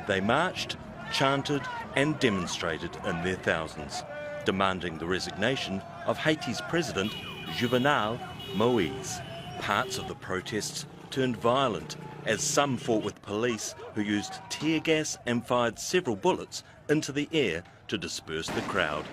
They marched, chanted and demonstrated in their thousands, demanding the resignation of Haiti's president, Jovenel Moïse. Parts of the protests turned violent as some fought with police who used tear gas and fired several bullets into the air to disperse the crowd.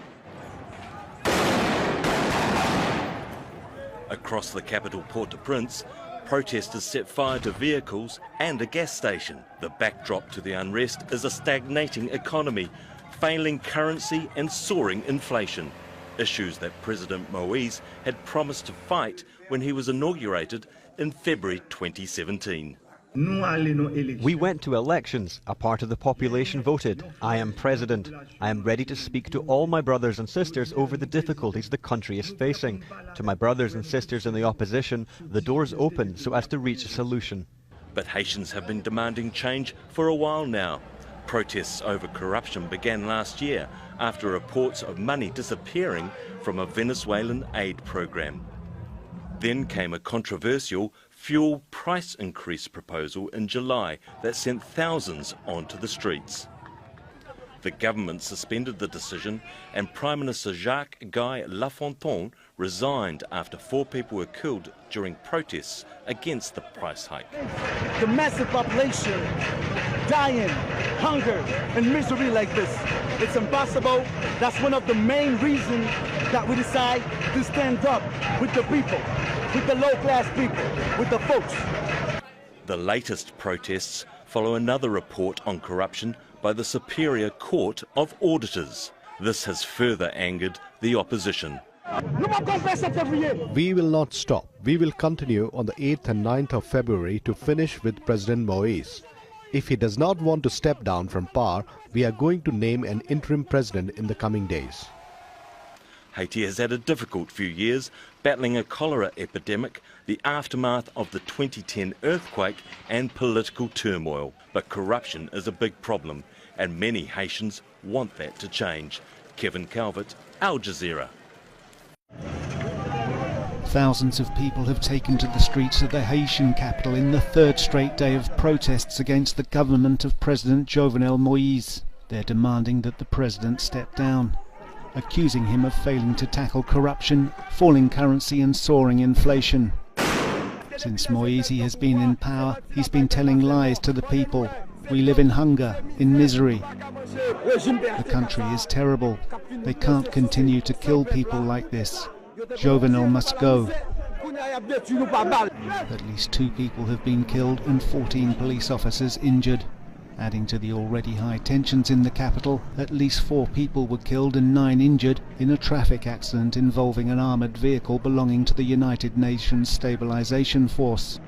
Across the capital Port-au-Prince, protesters set fire to vehicles and a gas station. The backdrop to the unrest is a stagnating economy, failing currency and soaring inflation, issues that President Moïse had promised to fight when he was inaugurated in February 2017. We went to elections. A part of the population voted. I am president. I am ready to speak to all my brothers and sisters over the difficulties the country is facing. To my brothers and sisters in the opposition, the door is open so as to reach a solution. But Haitians have been demanding change for a while now. Protests over corruption began last year after reports of money disappearing from a Venezuelan aid program. Then came a controversial fuel price increase proposal in July that sent thousands onto the streets. The government suspended the decision and Prime Minister Jacques Guy Lafontaine resigned after 4 people were killed during protests against the price hike. The massive population dying, hunger and misery like this, it's impossible. That's one of the main reasons that we decide to stand up with the people, with the low-class people, with the folks. The latest protests follow another report on corruption by the Superior Court of Auditors. This has further angered the opposition. We will not stop. We will continue on the 8th and 9th of February to finish with President Moïse. If he does not want to step down from power, we are going to name an interim president in the coming days. Haiti has had a difficult few years, battling a cholera epidemic, the aftermath of the 2010 earthquake and political turmoil. But corruption is a big problem, and many Haitians want that to change. Kevin Calvert, Al Jazeera. Thousands of people have taken to the streets of the Haitian capital in the 3rd straight day of protests against the government of President Jovenel Moïse. They're demanding that the president step down, accusing him of failing to tackle corruption, falling currency and soaring inflation. Since Moïse has been in power, he's been telling lies to the people. We live in hunger, in misery. The country is terrible. They can't continue to kill people like this. Jovenel must go. At least 2 people have been killed and 14 police officers injured. Adding to the already high tensions in the capital, at least 4 people were killed and 9 injured in a traffic accident involving an armoured vehicle belonging to the United Nations Stabilization Force.